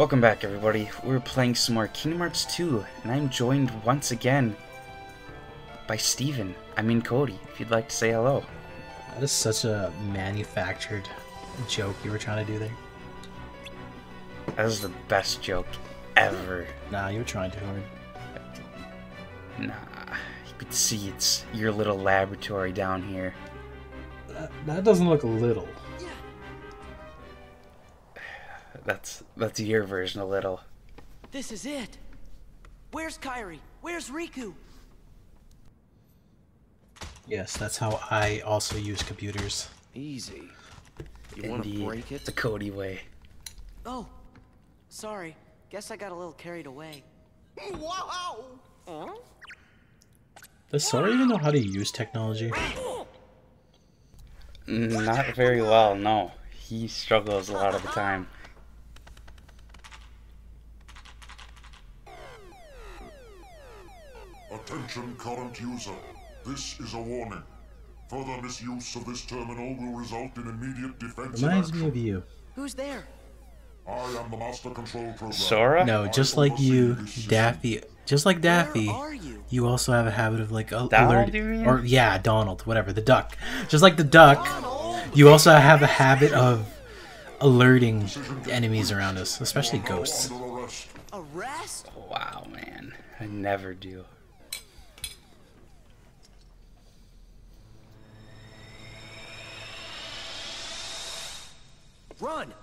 Welcome back, everybody. We're playing some more Kingdom Hearts 2, and I'm joined once again by Steven. I mean Cody, if you'd like to say hello. That is such a manufactured joke you were trying to do there. That was the best joke ever. Nah, you were trying too hard. Nah, you could see it's your little laboratory down here. That doesn't look little. That's your version of little. This is it. Where's Kairi? Where's Riku? Yes, that's how I also use computers. Easy. You want to break it? The Cody way. Oh, sorry. Guess I got a little carried away. Wow! Does Sora even know how to use technology? Not very well, no. He struggles a lot of the time. Attention current user. This is a warning. Further misuse of this terminal will result in immediate defensive Reminds me action. of you. Who's there? I am the master control program. Sora? No, just like you, Daffy. Just like Daffy, Where are you? you also have a habit of like Donald, you mean? or yeah, Donald, whatever, the duck. Just like the duck, you also have a habit of alerting enemies around us, especially ghosts. Under arrest. Arrest? Wow, man. I never do. Run!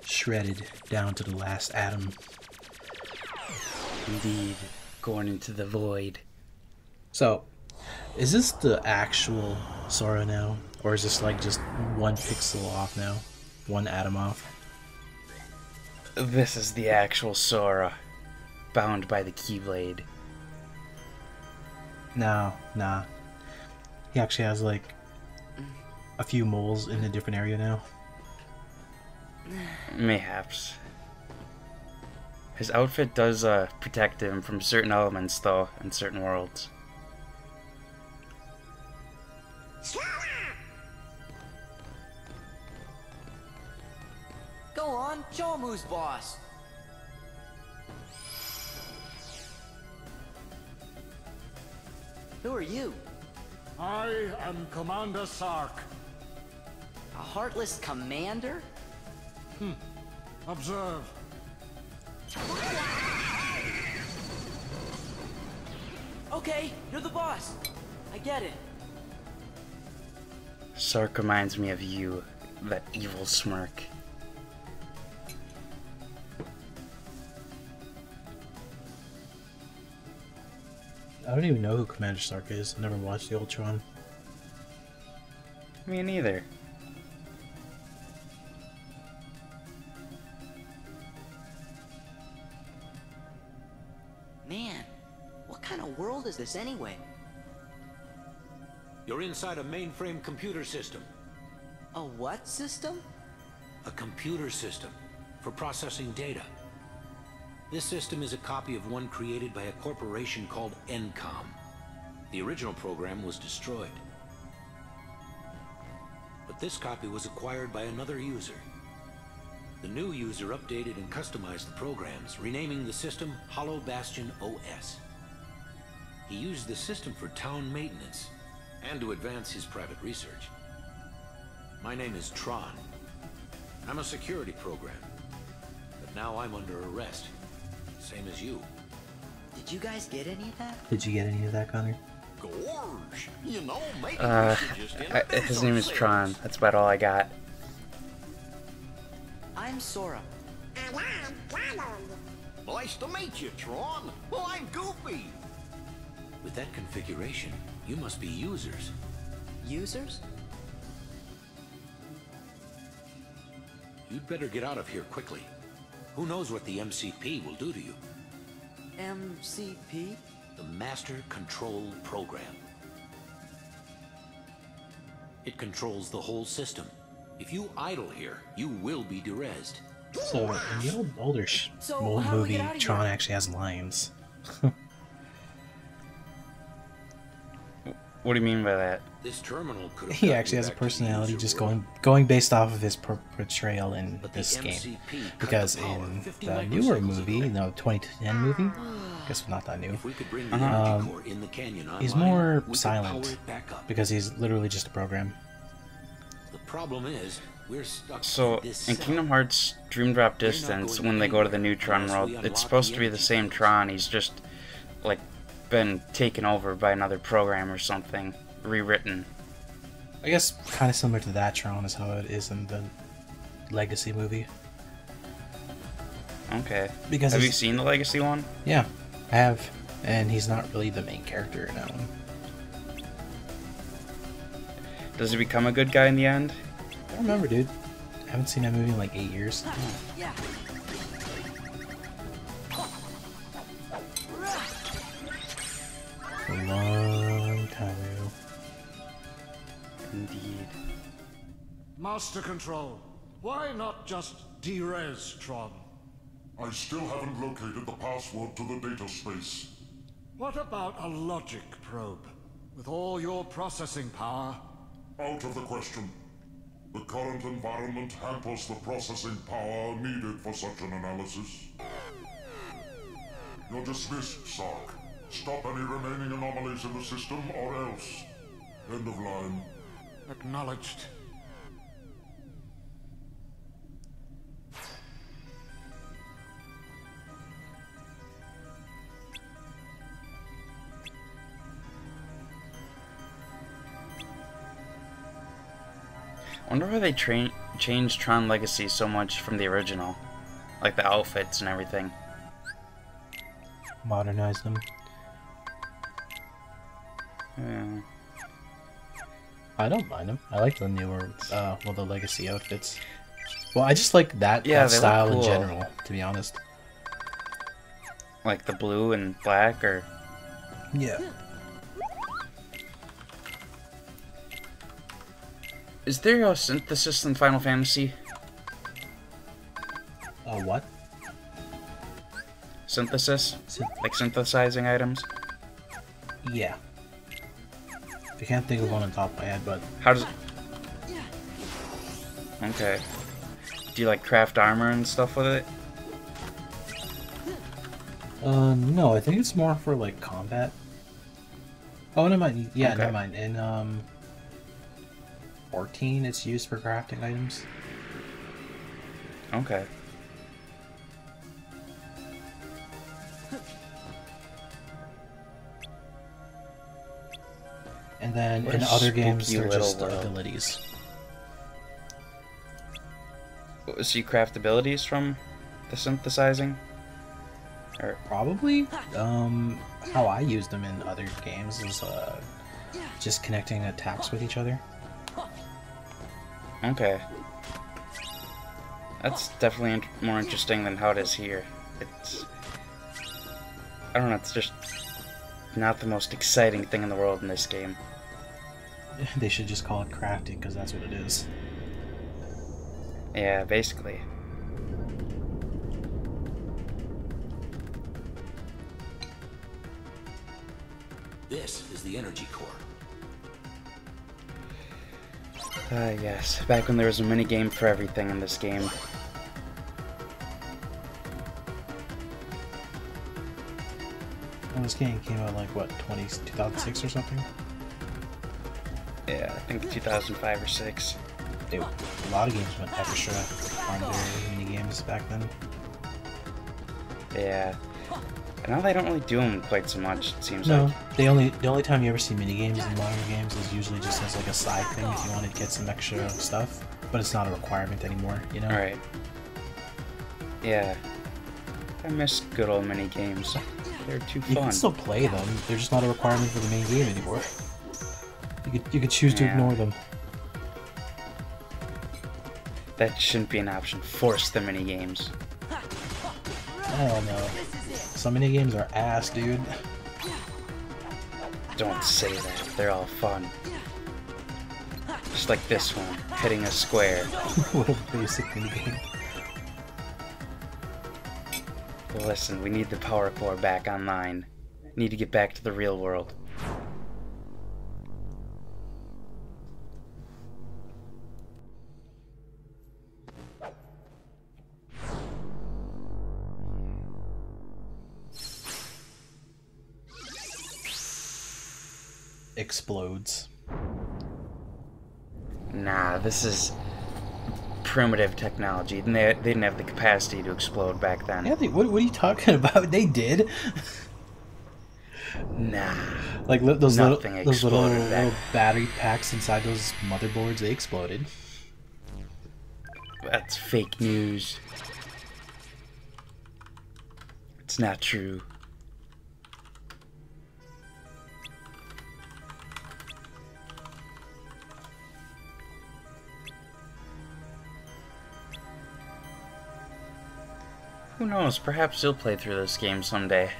Shredded down to the last atom. Indeed. Going into the void. So, is this the actual Sora now? Or is this like just one pixel off now? One atom off? This is the actual Sora. Bound by the Keyblade. No, nah. He actually has like a few moles in a different area now. Mayhaps. His outfit does protect him from certain elements, though, in certain worlds. Go on, show him who's boss. Who are you? I am Commander Sark. A heartless commander? Observe. Okay, you're the boss. I get it. Sark reminds me of you, that evil smirk. I don't even know who Commander Sark is. I never watched the old Tron. Me neither. Man, what kind of world is this anyway? You're inside a mainframe computer system. A what system? A computer system for processing data. This system is a copy of one created by a corporation called Encom. The original program was destroyed. But this copy was acquired by another user. The new user updated and customized the programs, renaming the system Hollow Bastion OS. He used the system for town maintenance and to advance his private research. My name is Tron. I'm a security program, but now I'm under arrest, same as you. Did you guys get any of that? Did you get any of that, Connor? Gorge. You know, maybe we should just introduce His name is ourselves. Tron. That's about all I got. I'm Sora. Nice to meet you, Tron. Well, I'm Goofy. With that configuration, you must be users. Users? You'd better get out of here quickly. Who knows what the MCP will do to you? MCP? The Master Control Program. It controls the whole system. If you idle here, you will be derezzed. So in the older So, how do we movie, get out of Tron here? actually has lines. What do you mean by that? This terminal could have He gotten actually you has a back to the personality, user just world. going based off of his portrayal in But the this game. MCP cut Because the power in 50 the newer microseconds movie, ago. no, 2010 movie, I guess not that new, If we could bring the Uh-huh. energy core in the canyon he's online, more we could power silent it back up. because he's literally just a program. The problem is, we're stuck So, in this in cell. Kingdom Hearts Dream Drop Distance, when they go to the new Tron world, it's supposed to be the same Tron. He's just, like, been taken over by another program or something. Rewritten. I guess kind of similar to that Tron is how it is in the Legacy movie. Okay. Because Have you he's- seen the Legacy one? Yeah, I have, and he's not really the main character in that one. Does he become a good guy in the end? I don't remember, dude. I haven't seen that movie in like 8 years. Yeah. A long time ago. Indeed. Master Control, why not just derez Tron? I still haven't located the password to the data space. What about a logic probe? With all your processing power, Out of the question. The current environment hampers the processing power needed for such an analysis. You're dismissed, Sark. Stop any remaining anomalies in the system, or else. End of line. acknowledged. I wonder why they changed Tron Legacy so much from the original. Like the outfits and everything. Modernize them. Yeah. I don't mind them. I like the newer, well, the Legacy outfits. Well, I just like that, Yeah, that they look style in cool. general, to be honest. Like the blue and black, or... Yeah. Is there a synthesis in Final Fantasy? What? Synthesis? Syn- Like synthesizing items? Yeah. I can't think of one on top of my head, but How does... Okay. Do you like craft armor and stuff with it? no, I think it's more for like combat. Oh, never mind. Yeah, Okay. never mind. In 14, it's used for crafting items. Okay. And then What in a other games, spooky they're little just world. abilities. So you craft abilities from the synthesizing? Or... Probably. How I use them in other games is just connecting attacks with each other. Okay. That's definitely more interesting than how it is here. It's... I don't know, it's just not the most exciting thing in the world in this game. They should just call it crafting, because that's what it is. Yeah, basically. This is the energy core. Yes. Back when there was a mini game for everything in this game. Well, this game came out like, what, 2006 or something? Yeah, I think 2005 or 6. Dude, a lot of games went extra on their mini games back then. Yeah. And now they don't really do them quite so much, it seems No, like. the only time you ever see mini games in modern games is usually just as like a side thing if you want to get some extra stuff, but it's not a requirement anymore, you know? Alright. Yeah. I miss good old mini games. They're too You fun. can still play them, they're just not a requirement for the main game anymore. You could choose to Yeah. ignore them. That shouldn't be an option. Force the mini games. Hell no. Some mini games are ass, dude. Don't say that. They're all fun. Just like this one, hitting a square. What a basic mini game. Listen, we need the power core back online. Need to get back to the real world. Explodes. Nah, this is primitive technology. They didn't have the capacity to explode back then. Yeah, what are you talking about? They did. Nah. Like those little back. battery packs inside those motherboards, they exploded. That's fake news. It's not true. Who knows? Perhaps you'll play through this game someday.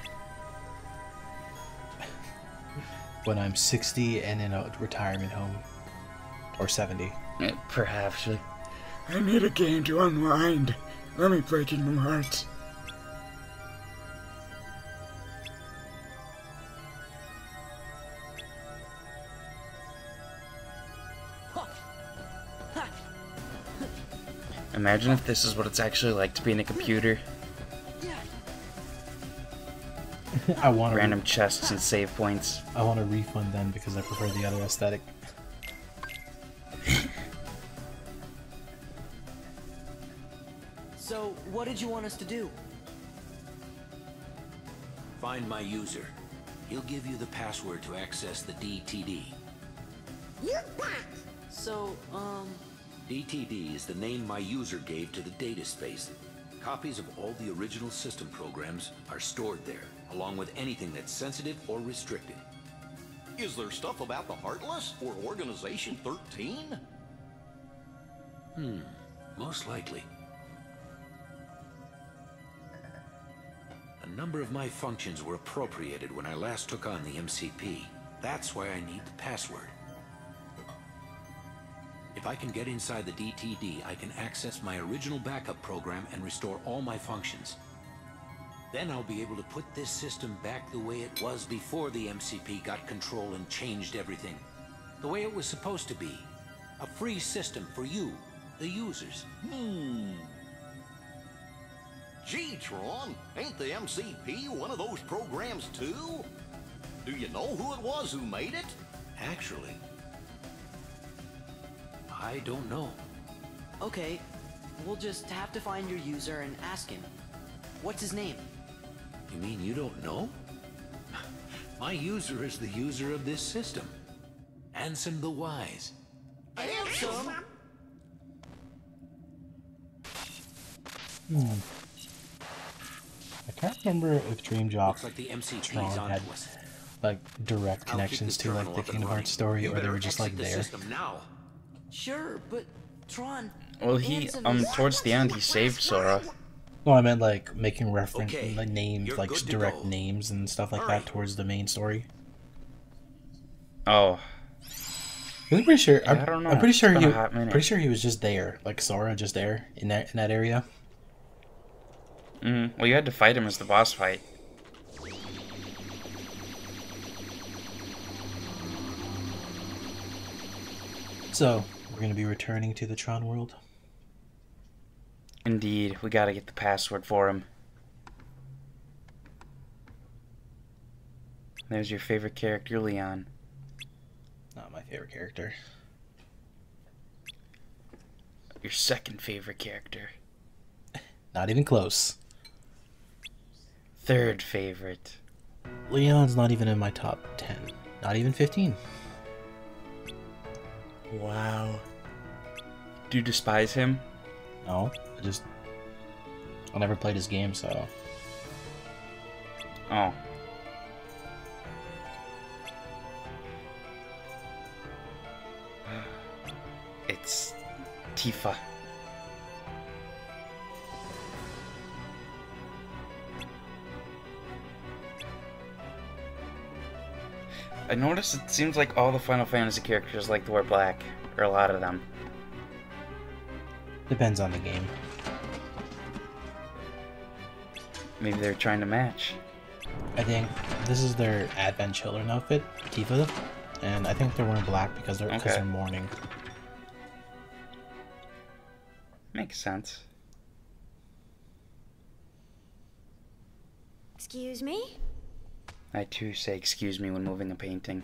When I'm 60 and in a retirement home. Or 70. Perhaps. I need a game to unwind. Let me play Kingdom Hearts. Imagine if this is what it's actually like to be in a computer. I want random chests and save points. I want a refund then because I prefer the other aesthetic. So, what did you want us to do? Find my user. He'll give you the password to access the DTD. So, DTD is the name my user gave to the data space. Copies of all the original system programs are stored there, along with anything that's sensitive or restricted. Is there stuff about the Heartless or Organization 13? Most likely. A number of my functions were appropriated when I last took on the MCP. That's why I need the password. If I can get inside the DTD, I can access my original backup program and restore all my functions. Then I'll be able to put this system back the way it was before the MCP got control and changed everything. The way it was supposed to be. A free system for you, the users. Gee, Tron, ain't the MCP one of those programs too? Do you know who it was who made it? Actually, I don't know. okay, we'll just have to find your user and ask him. What's his name? You mean you don't know? My user is the user of this system. Ansem the Wise. Ansem? I can't remember if Dream Drop Looks like the MCP's Tron on had to us. like direct I'll connections keep to this like terminal the up and Kingdom running. Hearts story, You or they better were just exit like the there. system now. Sure, but Tron. Well, towards the end, he saved Sora. No, I meant like making reference, Okay, like names, you're like good to direct go. names and stuff like Hurry. that towards the main story. Oh, I'm pretty sure. I don't know. I'm pretty sure It's been a hot minute. Pretty sure he was just there, like Sora, just there in that area. well, you had to fight him as the boss fight. So we're gonna be returning to the Tron world. Indeed, we gotta get the password for him. There's your favorite character, Leon. Not my favorite character. Your second favorite character. Not even close. Third favorite. Leon's not even in my top 10. Not even 15. Wow. Do you despise him? No, I never played his game, so. Oh. It's Tifa. I noticed it seems like all the Final Fantasy characters like to wear black, or a lot of them. Depends on the game. Maybe they're trying to match. I think this is their Advent Children outfit, Tifa, and I think they're wearing black because they're mourning. Makes sense. Excuse me? I too say excuse me when moving a painting.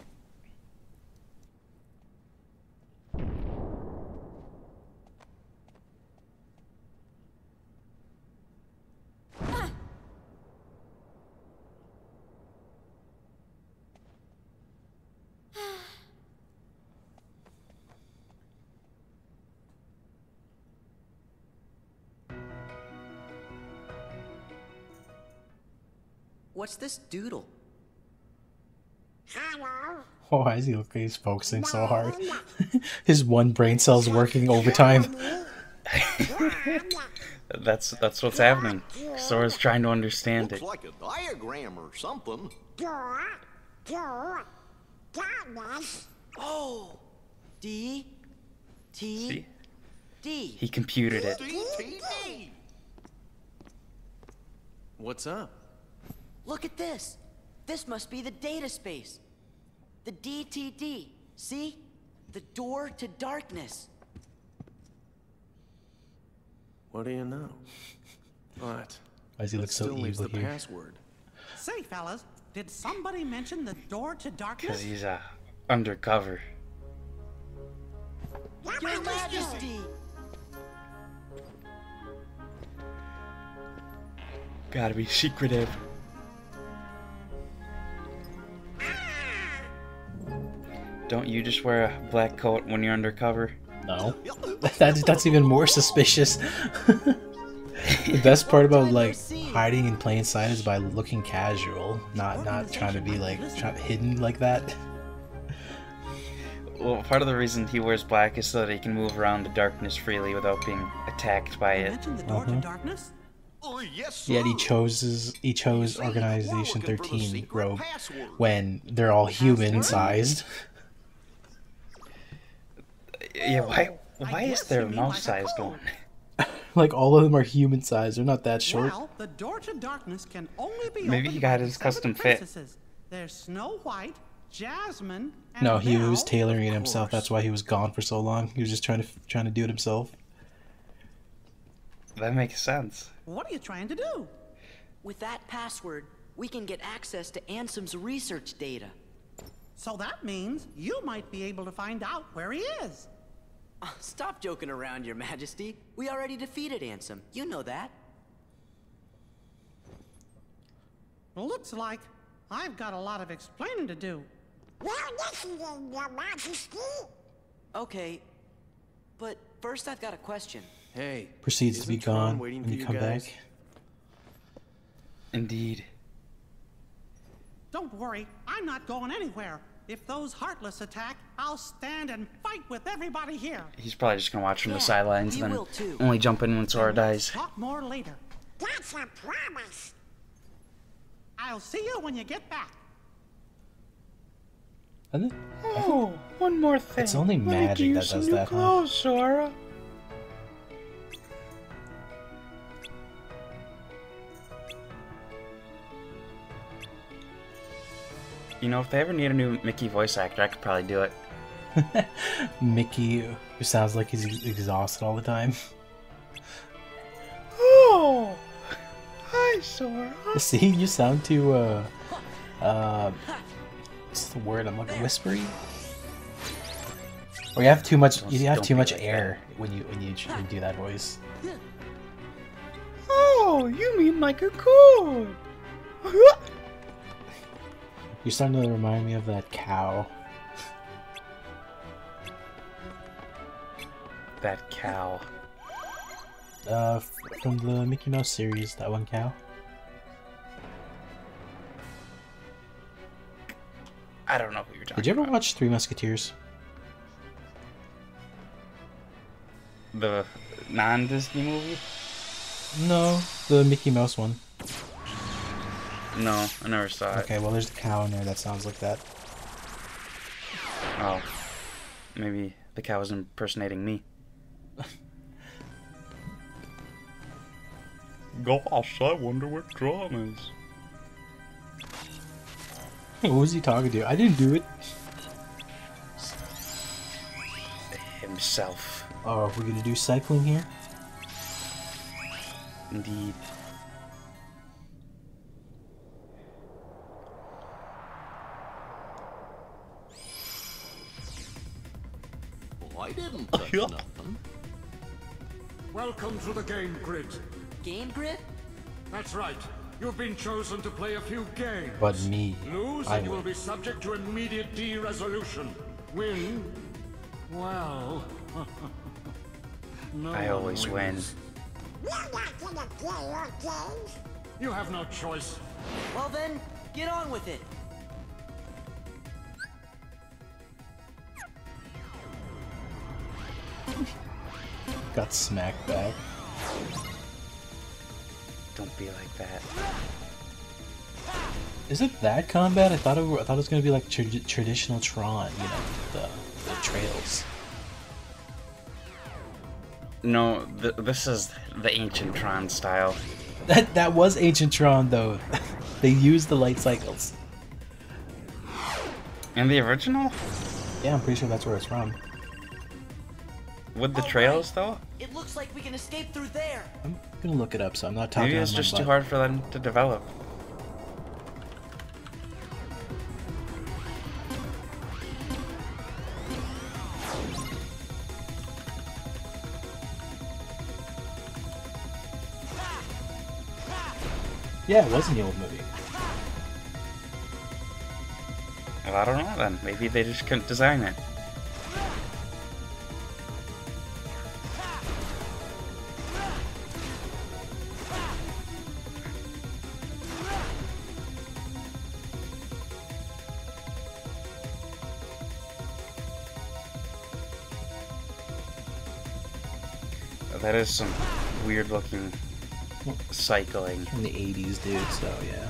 What's this doodle? Oh, why does he look like he's focusing so hard? His one brain cell's working overtime. That's what's happening. Sora's trying to understand Looks it. like a diagram or something. Oh! D. T. See? D. He computed it. DTD. What's up? Look at this. This must be the data space. The DTD. See? The door to darkness. What do you know? What? Why does he look so Still leaves evil the here? password. Say, fellas, did somebody mention the door to Because darkness? he's undercover. Your Majesty! Gotta be secretive. Don't you just wear a black coat when you're undercover? No. That's even more suspicious. The best part about like hiding in plain sight is by looking casual, not trying to be like hidden like that. Well, part of the reason he wears black is so that he can move around the darkness freely without being attacked by You it. mentioned the door to darkness? Oh, yes, sir. Yet he chose Organization 13 robe when they're all human sized. Yeah, why is there a mouse sized one? Like all of them are human sized. They're not that short. Well, the door to darkness can only be Maybe opened he got by his 7 custom fit. princesses. There's Snow White, Jasmine, and No, he was Belle. tailoring it himself. That's why he was gone for so long. He was just trying to do it himself. That makes sense. What are you trying to do? With that password, we can get access to Ansem's research data. So that means you might be able to find out where he is. Stop joking around, Your Majesty. We already defeated Ansem. You know that. Looks like I've got a lot of explaining to do. Okay, but first I've got a question. Hey. Proceeds to be isn't Tron gone waiting when for you come guys? back. Indeed. Don't worry, I'm not going anywhere. If those Heartless attack, I'll stand and fight with everybody here. He's probably just gonna watch from Yeah, the sidelines we and then will too. only jump in when Sora Let's dies. talk more later. That's a promise. I'll see you when you get back. And then, Oh, one more thing. It's only magic that does that, huh? Sora. You know, if they ever need a new Mickey voice actor, I could probably do it. Mickey, who sounds like he's exhausted all the time. Oh, hi, Sora. See, you sound too, what's the word I'm looking, whispery? Or you have too much, you have Don't too be much like air when you do that voice. Oh, you mean like a chord? You're starting to remind me of that cow. That cow. From the Mickey Mouse series, that one cow. I don't know who you're talking Did you ever about. watch Three Musketeers? The non-Disney movie? No, the Mickey Mouse one. No, I never saw it. Okay, well there's a cow in there that sounds like that. Oh. Maybe the cow was impersonating me. Gosh, I wonder what Tron is. What was he talking to? I didn't do it. Himself. Oh, are we gonna do cycling here? Indeed. I didn't touch nothing. Welcome to the game grid. Game grid? That's right. You've been chosen to play a few games. But me, Lose I and you will win. be subject to immediate de-resolution. Win? Well... no I always one win. wins. We're not gonna play your games. You have no choice. Well then, get on with it. Got smacked back. Don't be like that. Is it that combat? I thought it was gonna be like traditional Tron, you know, the trails. No, this is the ancient Tron style. That was ancient Tron though. They used the light cycles. In the original? Yeah, I'm pretty sure that's where it's from. With the trails, though? It looks like we can escape through there. I'm gonna look it up, so I'm not talking. Maybe it's out my just butt. too hard for them to develop. Yeah, it was in the old movie. Well, I don't know then. Maybe they just couldn't design it. That is some weird looking cycling. In the 80s, dude, so yeah.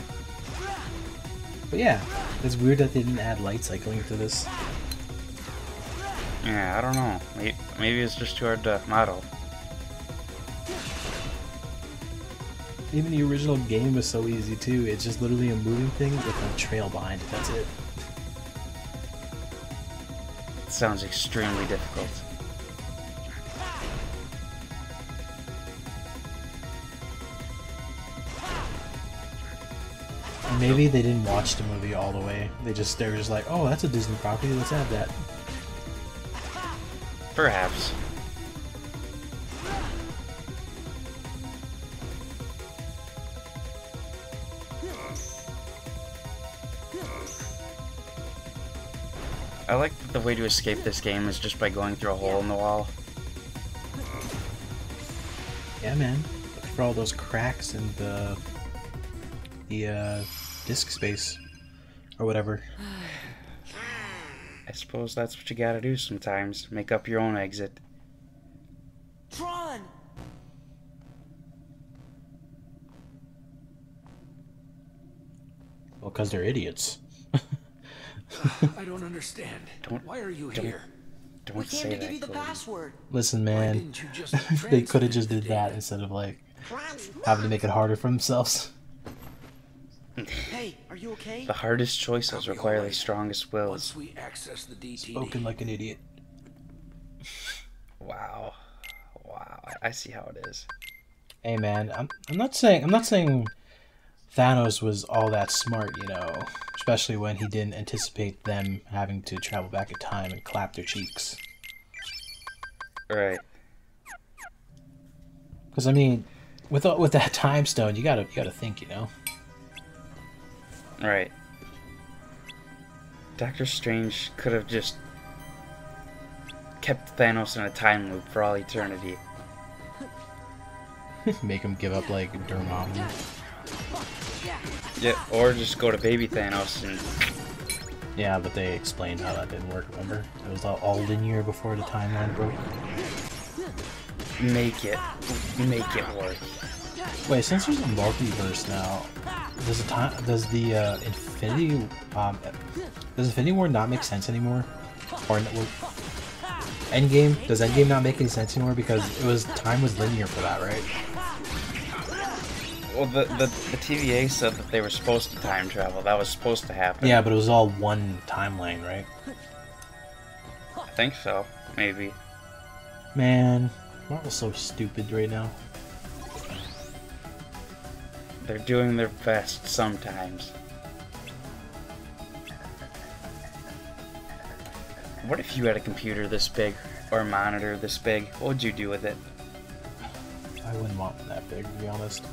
But yeah, it's weird that they didn't add light cycling to this. Yeah, I don't know. Maybe it's just too hard to model. Even the original game was so easy too. It's just literally a moving thing with a trail behind it. That's it. It sounds extremely difficult. Maybe they didn't watch the movie all the way. They were just like, oh, that's a Disney property. Let's add that. Perhaps. I like that the way to escape this game is just by going through a hole in the wall. Yeah, man. Look for all those cracks in the disk space or whatever. I suppose that's what you gotta do sometimes. Make up your own exit. Tron! Well, because they're idiots. I don't understand. Why are you don't- here? Don't We came say to give that, you the Cody. password. Listen, Why man. didn't you just They could have transfer just the did that data? instead of like having to make it harder for themselves. Hey, are you okay? The hardest choices I'll be require the alright. strongest wills. Once we access the DTD. Spoken like an idiot. Wow. Wow. I see how it is. Hey, man. I'm not saying Thanos was all that smart, you know, especially when he didn't anticipate them having to travel back in time and clap their cheeks. Right. Because I mean, with that time stone, you gotta think, you know. Right. Doctor Strange could have just kept Thanos in a time loop for all eternity. Make him give up like Dormammu. Yeah, or just go to baby Thanos and Yeah, but they explained how that didn't work. Remember, it was all linear before the timeline broke. make it work. Wait, since there's a multiverse now, does Infinity War not make sense anymore? Or Endgame? Does Endgame not make any sense anymore because time was linear for that, right? Well, the TVA said that they were supposed to time travel. That was supposed to happen. Yeah, but it was all one timeline, right? I think so. Maybe. Man, Marvel's so stupid right now. They're doing their best sometimes. What if you had a computer this big, or a monitor this big? What would you do with it? I wouldn't want it that big, to be honest.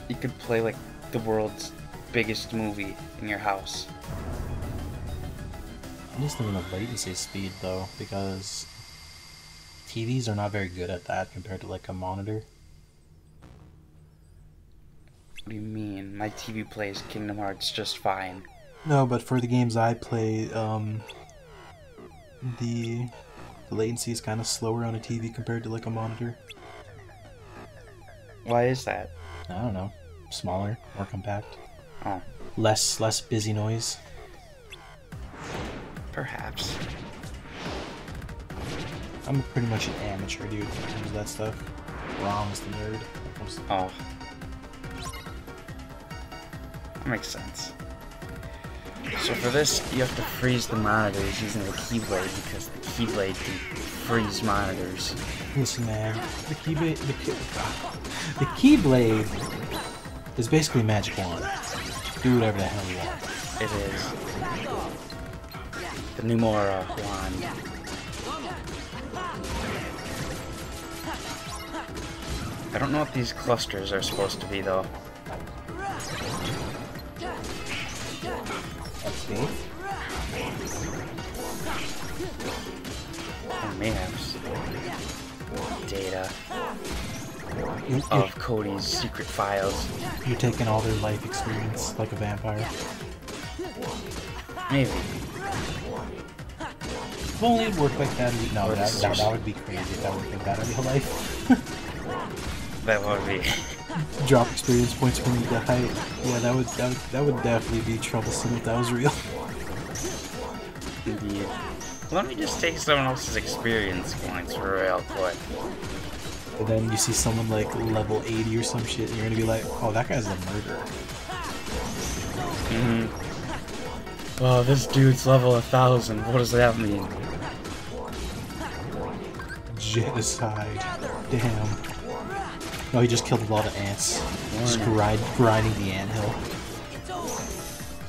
You could play like the world's biggest movie in your house. I'm just thinking of latency speed though, because TVs are not very good at that compared to like a monitor. What do you mean? My TV plays Kingdom Hearts just fine. No, but for the games I play, the latency is kind of slower on a TV compared to like a monitor. Why is that? I don't know. Smaller, more compact. Oh. Less busy noise. Perhaps. I'm pretty much an amateur, dude, in terms of that stuff. Rom's the nerd. Oh. That makes sense. So for this, you have to freeze the monitors using the Keyblade because the Keyblade can freeze monitors. Listen, man, the Keyblade is basically a magic wand. Do whatever the hell you want. It is. The Numora wand. I don't know what these clusters are supposed to be though. XP? Or mayhaps. Data of Cody's secret files. You're taking all their life experience like a vampire. Maybe. If only it worked like that. No, that would be crazy if that worked like that in real life. That would be. Drop experience points when you die. Yeah, that would definitely be troublesome if that was real. Indeed. Let me just take someone else's experience points real quick. And then you see someone like level 80 or some shit, and you're gonna be like, oh, that guy's a murderer. Oh, this dude's level 1000. What does that mean? Genocide. Damn. Oh, he just killed a lot of ants. Just grinding the anthill.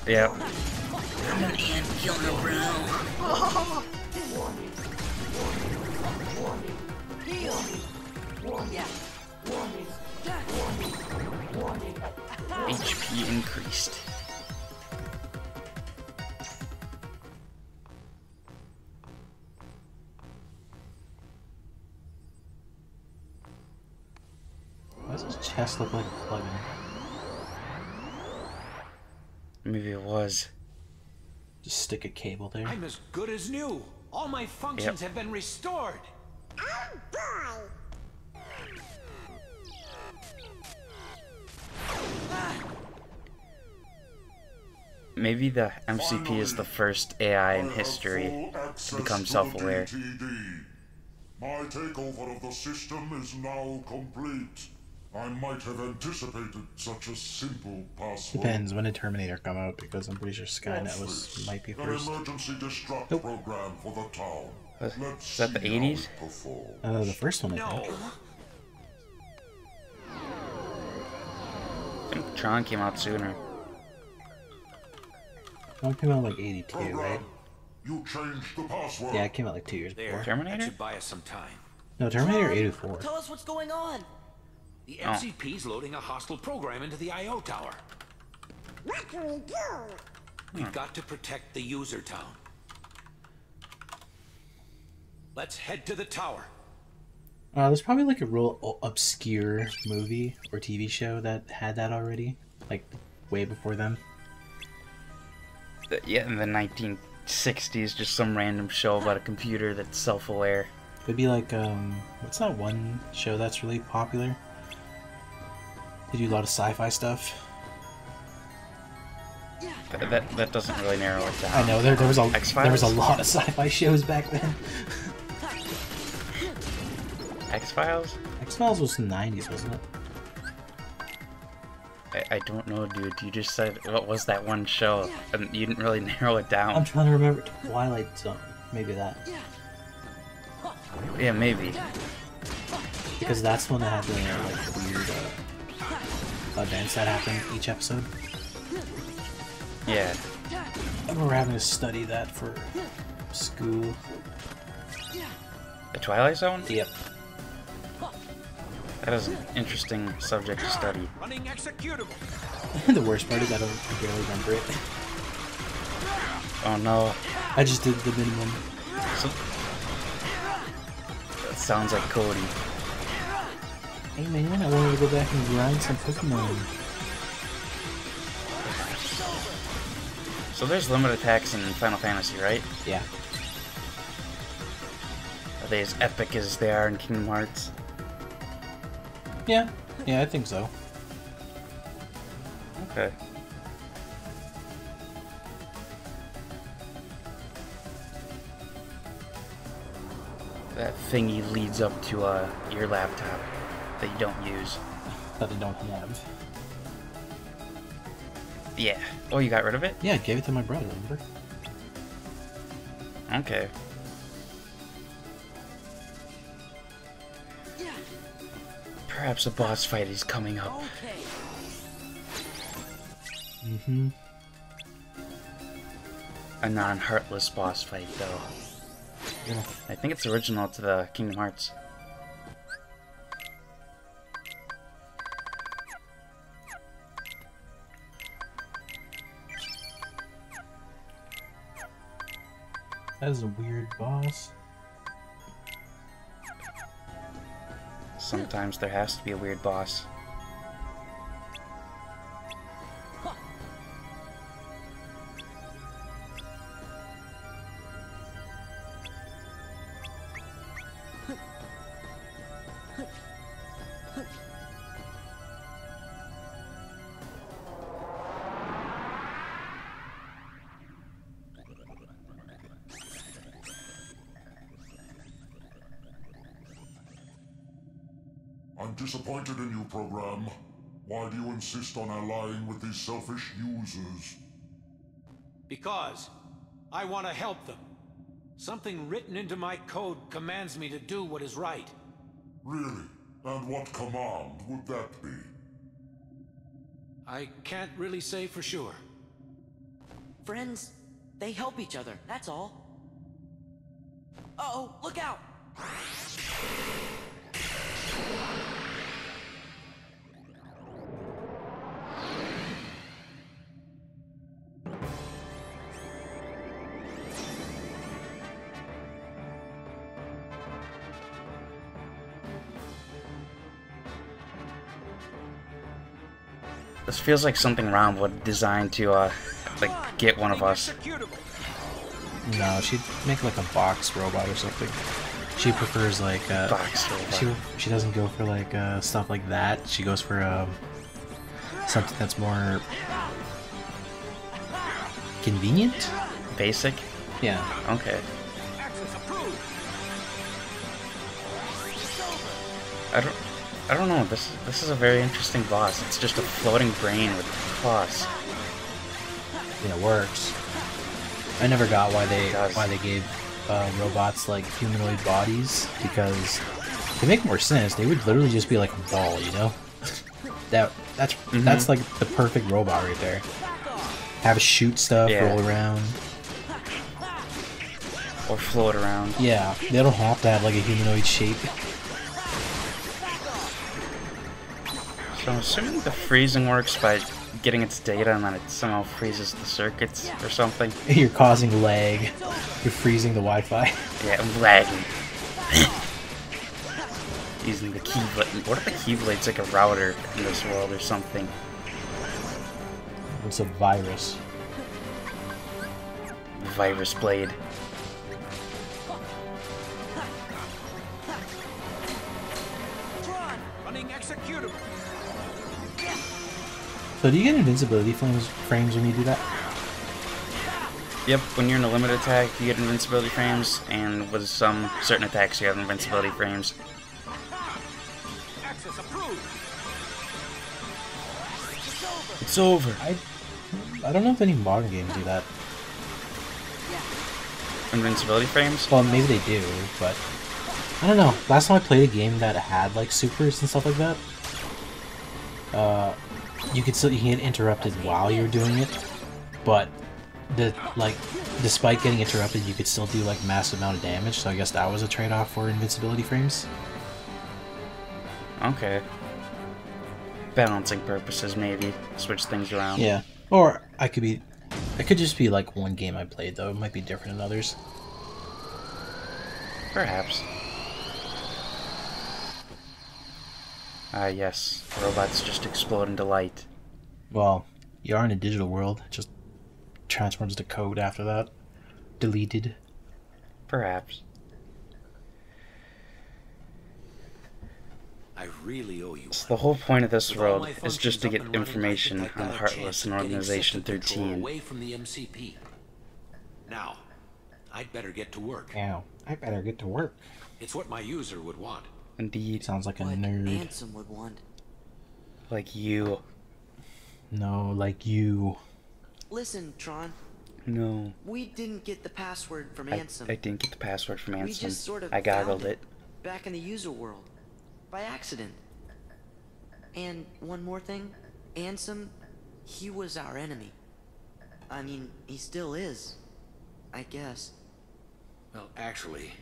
Yep. I'm an ant killer, bro. HP increased. Why does his chest look like a plug-in? Maybe it was. Just stick a cable there. I'm as good as new. All my functions have been restored. Oh boy! Maybe the MCP is the first AI in history to become self-aware. My takeover of the system is now complete. I might have anticipated such a simple password. Depends when did Terminator come out, because I'm pretty sure Skynet might be first. An emergency destruct program for the town. Is that the 80s? The first one, I think. I think Tron came out sooner. It came out like 82, right? You changed the password. Yeah, it came out like 2 years before. Terminator? That should buy us some time. No, Terminator 84. Tell us what's going on. The MCP's loading a hostile program into the I.O. tower. What can we do? We've got to protect the user town. Let's head to the tower. There's probably like a real obscure movie or TV show that had that already, like way before them. Yeah, in the 1960s, just some random show about a computer that's self-aware. It'd be like, what's that one show that's really popular? They do a lot of sci-fi stuff. That doesn't really narrow it down. I know, there was a lot of X-Files? sci-fi shows back then. X-Files? X-Files was in the 90s, wasn't it? I don't know, dude. You just said, what was that one show? And you didn't really narrow it down. I'm trying to remember. Twilight Zone. Maybe that. Yeah, maybe. Because that's the one that had the weird events that happened each episode. Yeah. I remember having to study that for school. The Twilight Zone? Yep. That is an interesting subject to study. Running executable. The worst part is I barely remember it. Oh no. I just did the minimum. So, that sounds like Cody. Hey man, I wanted to go back and grind some Pokemon. So there's limit attacks in Final Fantasy, right? Yeah. Are they as epic as they are in Kingdom Hearts? Yeah, I think so. Okay. That thingy leads up to your laptop that you don't use. That I don't have. Yeah. Oh, you got rid of it? Yeah, I gave it to my brother, remember? Okay. Perhaps a boss fight is coming up. Mm-hmm. A non-heartless boss fight, though. Yeah. I think it's original to the Kingdom Hearts. That is a weird boss. Sometimes there has to be a weird boss. I'm disappointed in you, program. Why do you insist on allying with these selfish users? Because I want to help them. Something written into my code commands me to do what is right. Really? And what command would that be? I can't really say for sure. Friends, they help each other, that's all. Uh-oh, look out! This feels like something Ron would design to, like, get one of us. No, she'd make like a box robot or something. She prefers like Box robot. she doesn't go for like stuff like that. She goes for something that's more convenient. Basic? Yeah. Okay. I don't know. This is a very interesting boss. It's just a floating brain with claws. Yeah, it works. I never got why they gave robots like humanoid bodies, because they make more sense. They would literally just be like a ball, you know? That's like the perfect robot right there. Have shoot stuff, Yeah. roll around. Or float around. Yeah, they don't have to have like a humanoid shape. So I'm assuming the freezing works by getting its data and then it somehow freezes the circuits or something. You're causing lag. You're freezing the Wi-Fi. Yeah, I'm lagging. Using the keyblade. What if the keyblade's like a router in this world or something? It's a virus. Virus blade. Tron, running executable. So do you get invincibility frames when you do that? Yep, when you're in a limited attack, you get invincibility frames, and with some certain attacks, you have invincibility frames. Access approved. It's over. I don't know if any modern games do that. Invincibility frames? Well, maybe they do, but I don't know. Last time I played a game that had like supers and stuff like that, you can get interrupted while you're doing it, but despite getting interrupted, you could still do like massive amount of damage. So I guess that was a trade-off for invincibility frames. Okay. Balancing purposes, maybe. Switch things around. Yeah. Or it could just be like one game I played though. It might be different than others. Perhaps. Ah, yes. Robots just explode into light. Well, you are in a digital world. It just transforms to code after that. Deleted. Perhaps. I really owe you. So the whole point of this world is just to get information on the Heartless and Organization 13. Away from the MCP. Now, I'd better get to work. Ow. I better get to work. It's what my user would want. Indeed. Sounds like a What nerd. Ansem would want. Like you. No, like you. Listen, Tron. No. We didn't get the password from I Ansem. didn't get the password from We just Ansem. sort of I goggled found it. back in the user world. By accident. And one more thing. Ansem, he was our enemy. I mean, he still is. I guess. Well, actually,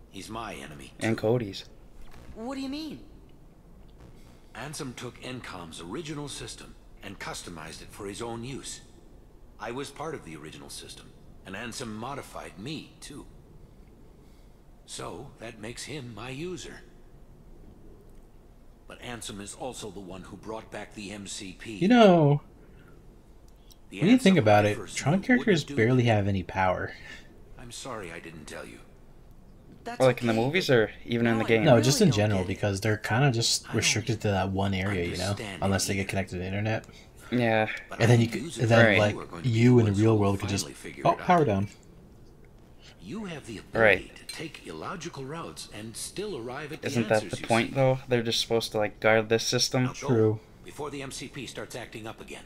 he's my enemy. And Cody's. What do you mean? Ansem took Encom's original system and customized it for his own use. I was part of the original system, and Ansem modified me, too. So, that makes him my user. But Ansem is also the one who brought back the MCP. You know, The when you think Ansem about I it, first Tron knew characters wouldn't do barely it. have any power. I'm sorry I didn't tell you. That's Like in the okay. movies or even in the No, game? No, really just in don't general, get it. because they're kind of just restricted to that one area, you know, understand unless they it get either. connected to the internet. Yeah. But And then I you could, use and it. then Right. like You are going to be you the in the ones real who world could just finally figure oh it out. power down. You have the ability Right. to take illogical routes and still arrive at Isn't the that answers the you point, seek. though? They're just supposed to, like, guard this system. Now go, True. before the MCP starts acting up again.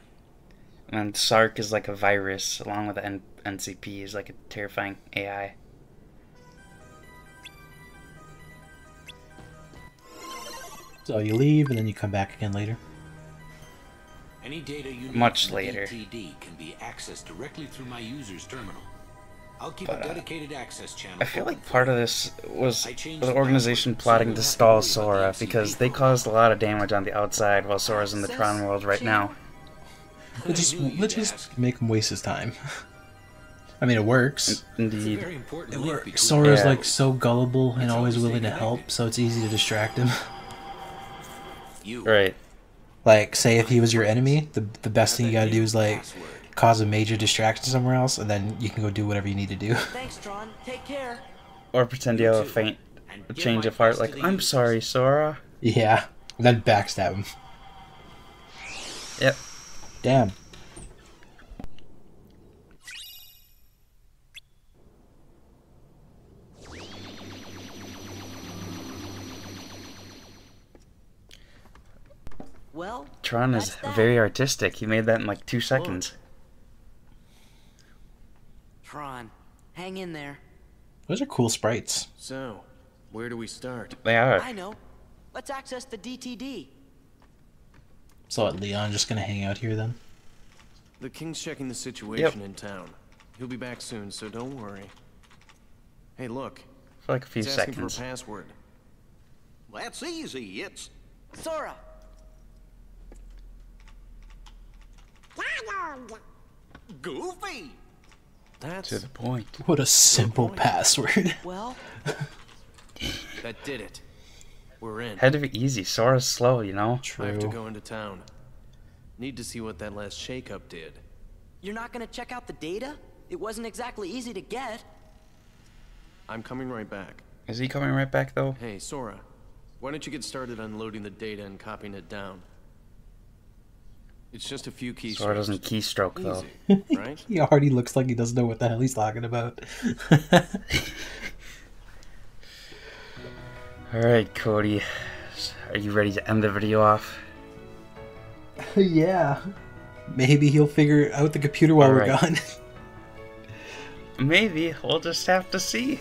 And Sark is like a virus, along with the NCP is like a terrifying AI. So you leave and then you come back again later. Any data you need Much from the later. DTD can be accessed directly through my user's terminal. I'll keep But, a dedicated access channel. I feel open like for part you. of this was I changed the the organization password, so plotting you to don't have to stall worry about Sora, the MCP because they program. caused a lot of damage on the outside while Sora's in the Tron world right now. Let's I knew you'd just ask. make him waste his time. I mean, it works. It's a Indeed. very important It link works. between Sora's Yeah. like so gullible and It's always always willing to stay help, connected. so it's easy to distract him. you. Right. Like, say if he was your enemy, the best thing you gotta do is like Password. cause a major distraction somewhere else, and then you can go do whatever you need to do. Thanks, Tron. Take care. Or pretend you have a faint And a give change my of heart, thanks like, to the I'm user. sorry, Sora. Yeah, and then backstab him. Yep. Damn. Well, Tron is that's that. very artistic. He made that in like 2 seconds. Tron, hang in there. Those are cool sprites. So, where do we start? They are. I know. Let's access the DTD. So what, Leon just gonna hang out here then? The king's checking the situation in town. He'll be back soon, so don't worry. Hey, look. For like a few It's asking seconds. for a password. That's easy. It's Sora! Donald! Goofy. That's To the point. What a simple password. Well, that did it. We're in. Had to be easy. Sora's slow, you know? I have to True. go into town. Need to see what that last shakeup did. you're not gonna check out the data? It wasn't exactly easy to get. I'm coming right back. Is he coming right back, though? Hey, Sora, why don't you get started unloading the data and copying it down? It's just a few keystrokes. Sora doesn't keystroke, though. Easy, right? He already looks like he doesn't know what the hell he's talking about. Alright, Cody. Are you ready to end the video off? Yeah. Maybe he'll figure out the computer while we're gone. Maybe. We'll just have to see.